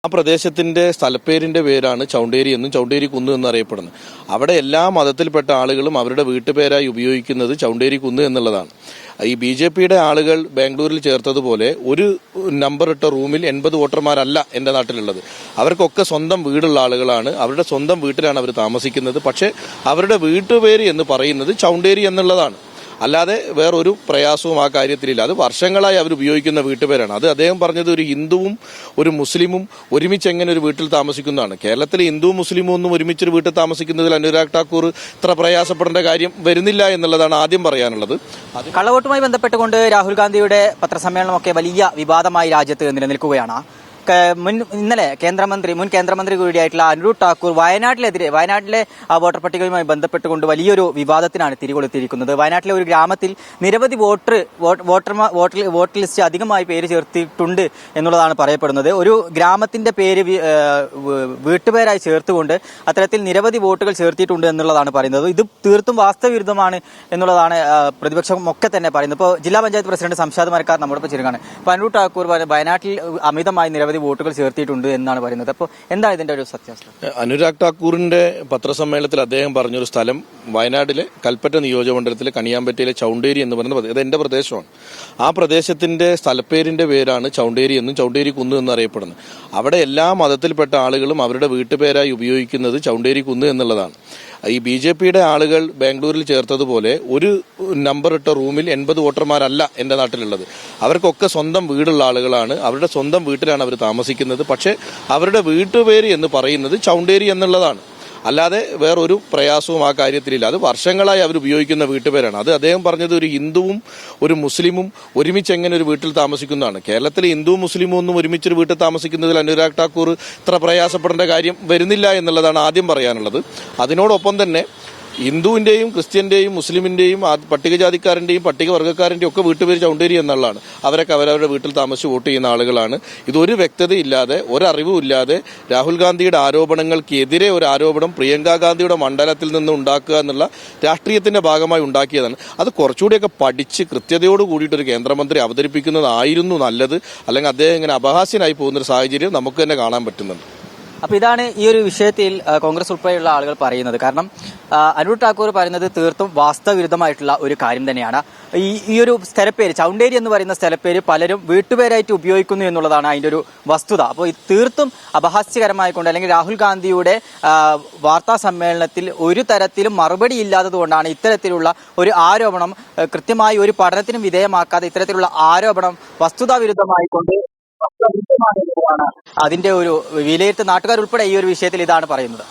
ആ പ്രദേശത്തിന്റെ സ്ഥലപ്പേരിന്റെ പേരാണ് ചൗണ്ടേരി എന്നും ചൗണ്ടേരി കുന്ന് എന്നറിയപ്പെടുന്നത്. അവിടെ എല്ലാ മതത്തിൽപ്പെട്ട ആളുകളും അവരുടെ വീട്ടുപേരായി ഉപയോഗിക്കുന്നത് ചൗണ്ടേരി കുന്ന് എന്നുള്ളതാണ്. ഈ BJPയുടെ ആളുകൾ ബാംഗ്ലൂരിൽ ചേർത്തതുപോലെ ഒരു നമ്പർ ഇട്ട റൂമിൽ 80 വോട്ടർമാരല്ല എൻ്റെ നാട്ടിലുള്ളത്. അവർക്കൊക്കെ സ്വന്തം വീടുള്ള ആളുകളാണ്. അവരുടെ സ്വന്തം വീട്ടിലാണ് അവർ താമസിക്കുന്നത്. പക്ഷേ അവരുടെ വീട്ടുപേര് എന്ന് പറയുന്നത് ചൗണ്ടേരി എന്നുള്ളതാണ്. അല്ലാതെ വേറൊരു പ്രയാസവും ആ കാര്യത്തിലില്ല. അത് വർഷങ്ങളായി അവർ ഉപയോഗിക്കുന്ന വീട്ടുപേരാണ്. അത് അദ്ദേഹം പറഞ്ഞത് ഒരു ഹിന്ദുവും ഒരു മുസ്ലിമും ഒരുമിച്ച് എങ്ങനെ ഒരു വീട്ടിൽ താമസിക്കുന്നതാണ്. കേരളത്തിൽ ഹിന്ദുവും മുസ്ലിമും ഒന്നും ഒരുമിച്ചൊരു വീട്ടിൽ താമസിക്കുന്നതിൽ അനുരാഗ് ഠാക്കൂർ ഇത്ര പ്രയാസപ്പെടേണ്ട കാര്യം വരുന്നില്ല എന്നുള്ളതാണ് ആദ്യം പറയാനുള്ളത്. കള്ളവോട്ടുമായി ബന്ധപ്പെട്ടുകൊണ്ട് രാഹുൽ ഗാന്ധിയുടെ പത്രസമ്മേളനമൊക്കെ വലിയ വിവാദമായി രാജ്യത്ത് നിലനിൽക്കുകയാണ്. ഇന്നലെ മുൻ കേന്ദ്രമന്ത്രി കൂടിയായിട്ടുള്ള അനുരാഗ് ഠാക്കൂർ വയനാട്ടിലെ വോട്ടർ പട്ടികയുമായി ബന്ധപ്പെട്ടുകൊണ്ട് വലിയൊരു വിവാദത്തിനാണ് തിരികൊളുത്തിയിരിക്കുന്നത്. വയനാട്ടിലെ ഒരു ഗ്രാമത്തിൽ നിരവധി വോട്ടർ ലിസ്റ്റ് അധികമായി പേര് ചേർത്തിട്ടുണ്ട് എന്നുള്ളതാണ് പറയപ്പെടുന്നത്. ഒരു ഗ്രാമത്തിന്റെ പേര് വീട്ടുപേരായി ചേർത്തുകൊണ്ട് അത്തരത്തിൽ നിരവധി വോട്ടുകൾ ചേർത്തിയിട്ടുണ്ട് എന്നുള്ളതാണ് പറയുന്നത്. ഇത് തീർത്തും വാസ്തവവിരുദ്ധമാണ് എന്നുള്ളതാണ് പ്രതിപക്ഷം ഒക്കെ തന്നെ പറയുന്നത്. ഇപ്പോൾ ജില്ലാ പഞ്ചായത്ത് പ്രസിഡന്റ് സംഷാദ് മരക്കാർ നമ്മോടൊപ്പം ചേരുകയാണ്. ഇപ്പോൾ അനുരാഗ് ഠാക്കൂർ വയനാട്ടിൽ അമിതമായി നിരവധി വോട്ടുകൾ ചേർത്തിയിട്ടുണ്ട് എന്നാണ് പറയുന്നത്. അപ്പോൾ എന്താണ് ഇതിന്റെ ഒരു സത്യാവസ്ഥ? അനുരാഗ് ഠാക്കൂറിന്റെ പത്രസമ്മേളനത്തിൽ അദ്ദേഹം പറഞ്ഞൊരു സ്ഥലം വയനാട്ടിലെ കൽപ്പറ്റ നിയോജകമണ്ഡലത്തിലെ കണിയാമ്പറ്റയിലെ ചൗണ്ടേരി എന്ന് പറയുന്നത് ഇത് എന്റെ പ്രദേശമാണ്. ആ പ്രദേശത്തിന്റെ സ്ഥലപ്പേരിന്റെ പേരാണ് ചൗണ്ടേരി എന്നും ചൗണ്ടേരി കുന്ന് എന്നറിയപ്പെടുന്നത്. അവിടെ എല്ലാ മതത്തിൽപ്പെട്ട ആളുകളും അവരുടെ വീട്ടുപേരായി ഉപയോഗിക്കുന്നത് ചൗണ്ടേരി കുന്ന് എന്നുള്ളതാണ്. ഈ BJPയുടെ ആളുകൾ ബാംഗ്ലൂരിൽ ചേർത്തതുപോലെ ഒരു നമ്പർ ഇട്ട റൂമിൽ 80 വോട്ടർമാരല്ല എൻ്റെ നാട്ടിലുള്ളത്. അവർക്കൊക്കെ സ്വന്തം വീടുള്ള ആളുകളാണ്. അവരുടെ സ്വന്തം വീട്ടിലാണ് അവർ താമസിക്കുന്നത്. പക്ഷേ അവരുടെ വീട്ടുപേര് എന്ന് പറയുന്നത് ചൗണ്ടേരി എന്നുള്ളതാണ്. അല്ലാതെ വേറൊരു പ്രയാസവും ആ കാര്യത്തിലില്ല. അത് വർഷങ്ങളായി അവർ ഉപയോഗിക്കുന്ന വീട്ടുപേരാണ്. അത് അദ്ദേഹം പറഞ്ഞത് ഒരു ഹിന്ദുവും ഒരു മുസ്ലിമും ഒരുമിച്ച് എങ്ങനെ ഒരു വീട്ടിൽ താമസിക്കുന്നതാണ്. കേരളത്തിൽ ഹിന്ദുവും മുസ്ലിമും ഒന്നും ഒരുമിച്ചൊരു വീട്ടിൽ താമസിക്കുന്നതിൽ അനുരാഗ് ഠാക്കൂർ ഇത്ര പ്രയാസപ്പെടേണ്ട കാര്യം വരുന്നില്ല എന്നുള്ളതാണ് ആദ്യം പറയാനുള്ളത്. അതിനോടൊപ്പം തന്നെ ഹിന്ദുവിന്റെയും ക്രിസ്ത്യന്റെയും മുസ്ലിമിന്റെയും പട്ടികജാതിക്കാരന്റെയും പട്ടികവർഗ്ഗക്കാരന്റെയും ഒക്കെ വീട്ടുപേര് ചൗണ്ടേരി എന്നുള്ളതാണ്. അവരൊക്കെ അവരവരുടെ വീട്ടിൽ താമസിച്ച് വോട്ട് ചെയ്യുന്ന ആളുകളാണ്. ഇതൊരു വ്യക്തതയില്ലാതെ ഒരറിവും ഇല്ലാതെ രാഹുൽ ഗാന്ധിയുടെ ആരോപണങ്ങൾക്കെതിരെ ഒരു ആരോപണം പ്രിയങ്ക ഗാന്ധിയുടെ മണ്ഡലത്തിൽ നിന്ന് ഉണ്ടാക്കുക എന്നുള്ള രാഷ്ട്രീയത്തിന്റെ ഭാഗമായി ഉണ്ടാക്കിയതാണ്. അത് കുറച്ചുകൂടിയൊക്കെ പഠിച്ച് കൃത്യതയോട് കൂടിയിട്ടൊരു കേന്ദ്രമന്ത്രി അവതരിപ്പിക്കുന്നതായിരുന്നു നല്ലത്. അല്ലെങ്കിൽ അദ്ദേഹം ഇങ്ങനെ അപഹാസ്യനായി പോകുന്നൊരു സാഹചര്യം നമുക്ക് തന്നെ കാണാൻ പറ്റുന്നുണ്ട്. അപ്പൊ ഇതാണ് ഈ ഒരു വിഷയത്തിൽ കോൺഗ്രസ് ഉൾപ്പെടെയുള്ള ആളുകൾ പറയുന്നത്. കാരണം അനുരാഗ് ഠാക്കൂർ പറയുന്നത് തീർത്തും വാസ്തവവിരുദ്ധമായിട്ടുള്ള ഒരു കാര്യം തന്നെയാണ്. ഈ ഒരു സ്ഥലപ്പേര് ചൗണ്ടേരി എന്ന് പറയുന്ന സ്ഥലപ്പേര് പലരും വീട്ടുപേരായിട്ട് ഉപയോഗിക്കുന്നു എന്നുള്ളതാണ് അതിന്റെ ഒരു വസ്തുത. അപ്പോൾ ഇത് തീർത്തും അപഹാസ്യകരമായിക്കൊണ്ട് അല്ലെങ്കിൽ രാഹുൽ ഗാന്ധിയുടെ വാർത്താ സമ്മേളനത്തിൽ ഒരു തരത്തിലും മറുപടി ഇല്ലാത്തതുകൊണ്ടാണ് ഇത്തരത്തിലുള്ള ഒരു ആരോപണം കൃത്യമായി ഒരു പഠനത്തിനും വിധേയമാക്കാതെ ഇത്തരത്തിലുള്ള ആരോപണം വസ്തുതാവിരുദ്ധമായിക്കൊണ്ട് അതിന്റെ ഒരു വിലയിരുത്ത നാട്ടുകാർ ഉൾപ്പെടെ ഈ ഒരു വിഷയത്തിൽ ഇതാണ് പറയുന്നത്.